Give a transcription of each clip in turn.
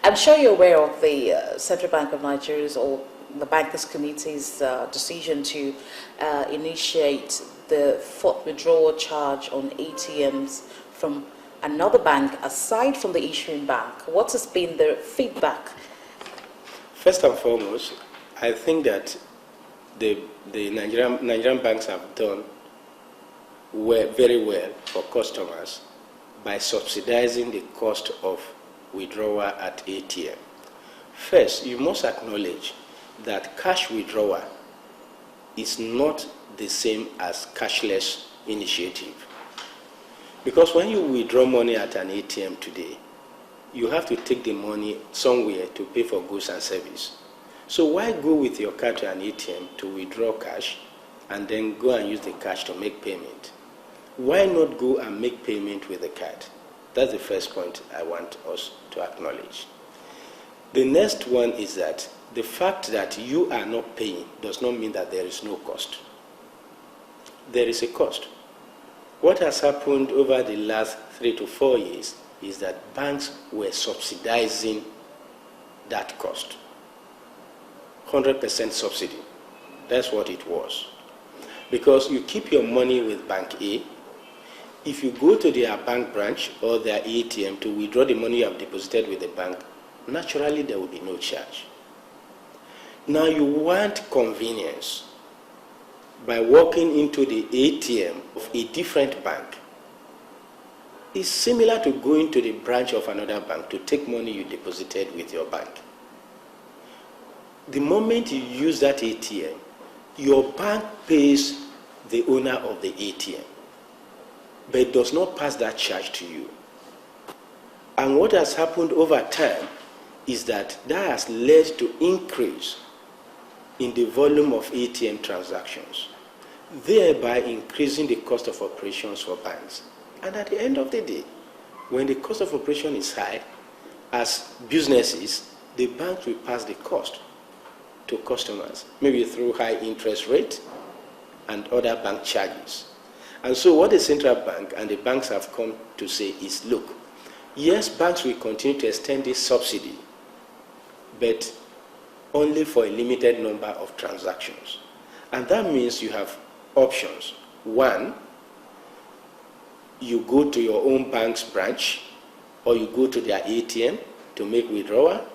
I'm sure you're aware of the Central Bank of Nigeria's or the Bankers Committee's decision to initiate the fourth withdrawal charge on ATMs from another bank aside from the issuing bank. What has been the feedback? First and foremost, I think that the Nigerian banks have done very well for customers by subsidizing the cost of withdrawal at ATM. First, you must acknowledge that cash withdrawal is not the same as cashless initiative. Because when you withdraw money at an ATM today, you have to take the money somewhere to pay for goods and service. So why go with your card to an ATM to withdraw cash and then go and use the cash to make payment? Why not go and make payment with the card? That's the first point I want us to acknowledge. The next one is that the fact that you are not paying does not mean that there is no cost. There is a cost. What has happened over the last 3 to 4 years is that banks were subsidizing that cost. 100% subsidy. That's what it was. Because you keep your money with Bank A. If you go to their bank branch or their ATM to withdraw the money you have deposited with the bank, naturally there will be no charge. Now you want convenience by walking into the ATM of a different bank. It's similar to going to the branch of another bank to take money you deposited with your bank. The moment you use that ATM, your bank pays the owner of the ATM, but it does not pass that charge to you. And what has happened over time is that has led to increase in the volume of ATM transactions, thereby increasing the cost of operations for banks. And at the end of the day, when the cost of operation is high, as businesses, the banks will pass the cost to customers, maybe through high interest rate and other bank charges. And so what the central bank and the banks have come to say is, look, yes, banks will continue to extend this subsidy, but only for a limited number of transactions. And that means you have options. One, you go to your own bank's branch, or you go to their ATM to make withdrawal,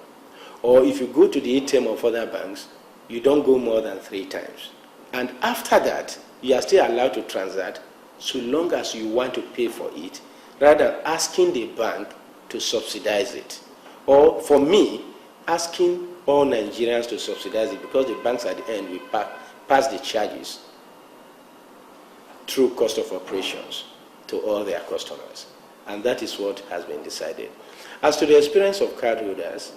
or if you go to the ATM of other banks, you don't go more than 3 times. And after that, you are still allowed to transact so long as you want to pay for it, rather than asking the bank to subsidize it. Or for me, asking all Nigerians to subsidize it, because the banks at the end will pass the charges through cost of operations to all their customers. And that is what has been decided. As to the experience of cardholders,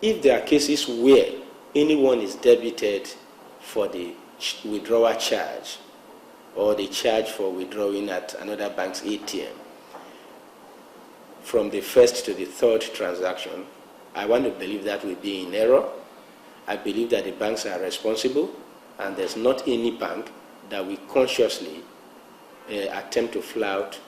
if there are cases where anyone is debited for the withdrawal charge or the charge for withdrawing at another bank's ATM, from the first to the third transaction, I want to believe that will be in error. I believe that the banks are responsible, and there's not any bank that will consciously attempt to flout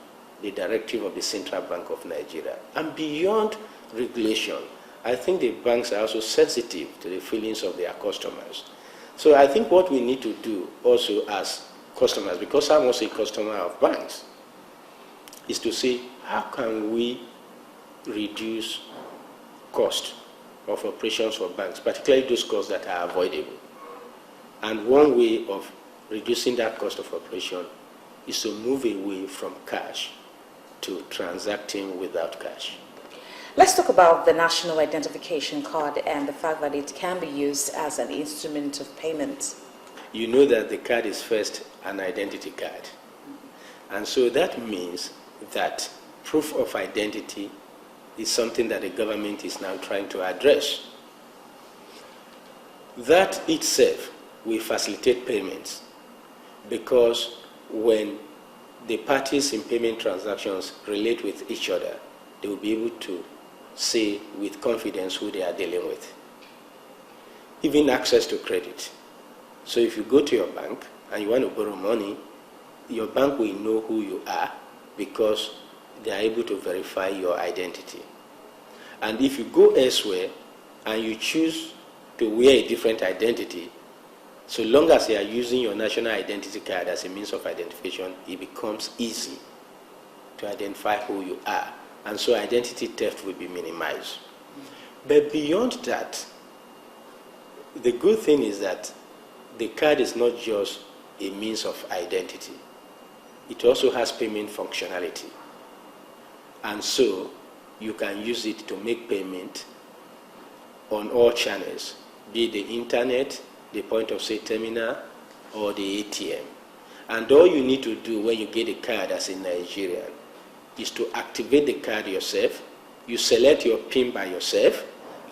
the directive of the Central Bank of Nigeria. And beyond regulation, I think the banks are also sensitive to the feelings of their customers. So I think what we need to do also as customers, because I'm also a customer of banks, is to say, how can we reduce cost of operations for banks, particularly those costs that are avoidable? And one way of reducing that cost of operation is to move away from cash to transacting without cash. Let's talk about the National Identification Card and the fact that it can be used as an instrument of payment. You know that the card is first an identity card. And so that means that proof of identity is something that the government is now trying to address. That itself will facilitate payments, because when the parties in payment transactions relate with each other, they will be able to say with confidence who they are dealing with. Even access to credit. So if you go to your bank and you want to borrow money, your bank will know who you are because they are able to verify your identity. And if you go elsewhere and you choose to wear a different identity, so long as you are using your national identity card as a means of identification, it becomes easy to identify who you are. And so identity theft will be minimized. But beyond that, the good thing is that the card is not just a means of identity. It also has payment functionality. And so you can use it to make payment on all channels, be it the internet, the point of sale terminal, or the ATM. And all you need to do when you get a card as a Nigerian is to activate the card yourself. You select your PIN by yourself,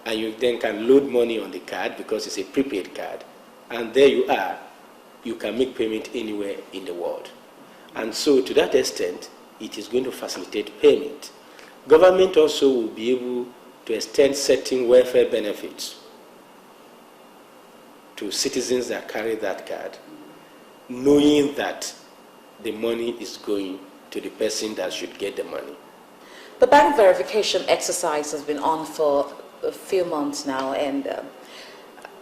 and you then can load money on the card because it's a prepaid card. And there you are. You can make payment anywhere in the world. And so to that extent, it is going to facilitate payment. Government also will be able to extend certain welfare benefits to citizens that carry that card, knowing that the money is going to the person that should get the money. The bank verification exercise has been on for a few months now, and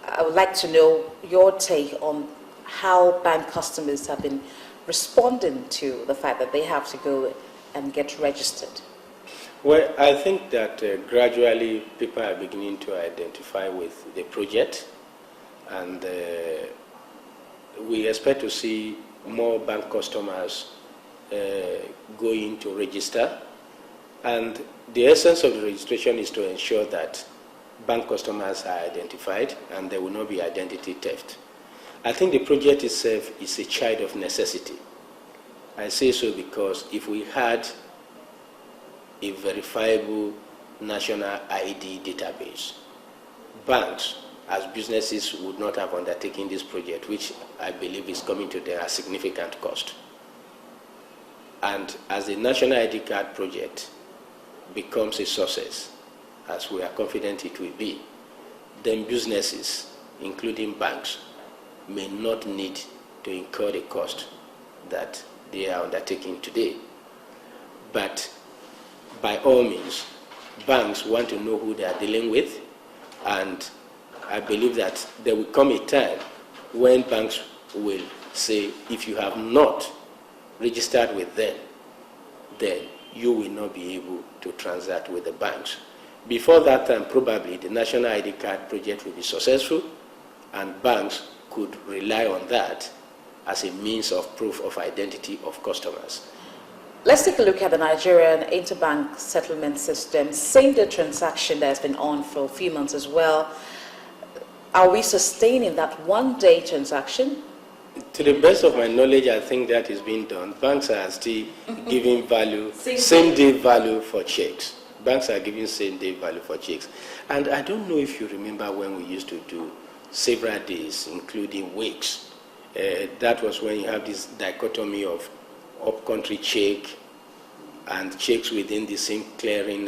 I would like to know your take on how bank customers have been responding to the fact that they have to go and get registered. Well, I think that gradually people are beginning to identify with the project, and we expect to see more bank customers going to register. And the essence of the registration is to ensure that bank customers are identified and there will not be identity theft. I think the project itself is a child of necessity. I say so because if we had a verifiable national ID database, banks as businesses would not have undertaken this project, which I believe is coming to them at significant cost. And as the national ID card project becomes a success, as we are confident it will be, then businesses, including banks, may not need to incur the cost that they are undertaking today. But by all means, banks want to know who they are dealing with, and I believe that there will come a time when banks will say, if you have not registered with them, then you will not be able to transact with the banks. Before that time, probably the National ID Card project will be successful, and banks could rely on that as a means of proof of identity of customers. Let's take a look at the Nigerian interbank settlement system, same-day transaction that has been on for a few months as well. Are we sustaining that one-day transaction? To the best of my knowledge, I think that is being done. Banks are still giving value, same-day value for checks. Banks are giving same-day value for checks. And I don't know if you remember when we used to do several days, including weeks. That was when you have this dichotomy of up-country check and checks within the same clearing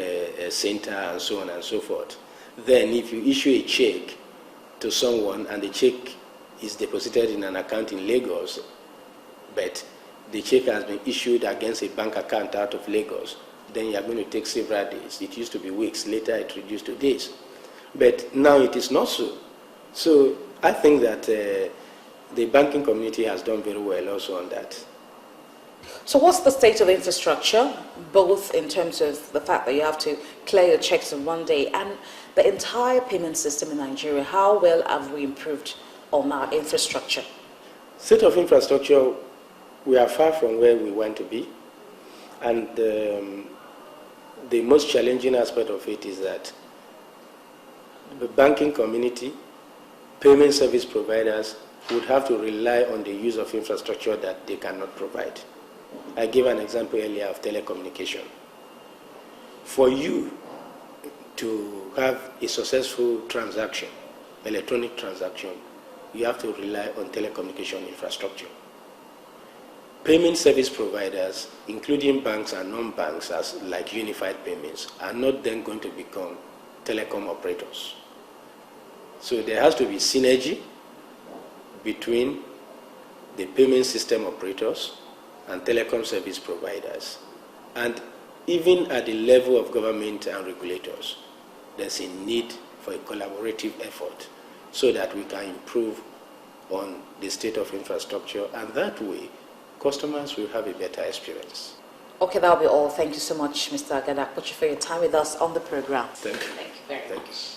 center and so on and so forth. Then if you issue a check to someone and the check is deposited in an account in Lagos, but the check has been issued against a bank account out of Lagos, then you are going to take several days. It used to be weeks, later it reduced to days. But now it is not so. So I think that the banking community has done very well also on that. So what's the state of infrastructure, both in terms of the fact that you have to clear your checks in one day and the entire payment system in Nigeria? How well have we improved on our infrastructure? State of infrastructure, we are far from where we want to be. And the most challenging aspect of it is that the banking community, payment service providers would have to rely on the use of infrastructure that they cannot provide. I gave an example earlier of telecommunication. For you to have a successful transaction, electronic transaction, you have to rely on telecommunication infrastructure. Payment service providers, including banks and non-banks, as like unified payments, are not then going to become telecom operators. So there has to be synergy between the payment system operators and telecom service providers. And even at the level of government and regulators, there's a need for a collaborative effort so that we can improve on the state of infrastructure, and that way customers will have a better experience. Okay, that'll be all. Thank you so much, Mr. Agada-Akpochi, for your time with us on the program. Thank you. Thank you very Thank much.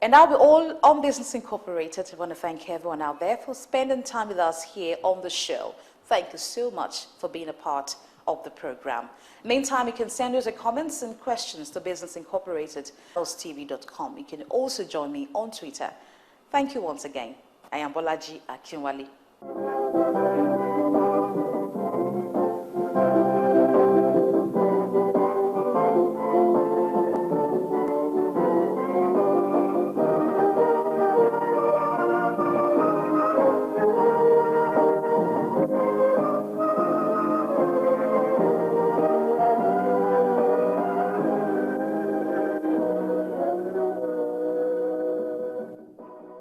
And that'll be all on Business Incorporated. I want to thank everyone out there for spending time with us here on the show. Thank you so much for being a part of the program. Meantime, you can send us your comments and questions to Business Incorporated @tv.com. You can also join me on Twitter. Thank you once again. I am Bolaji Akinwale.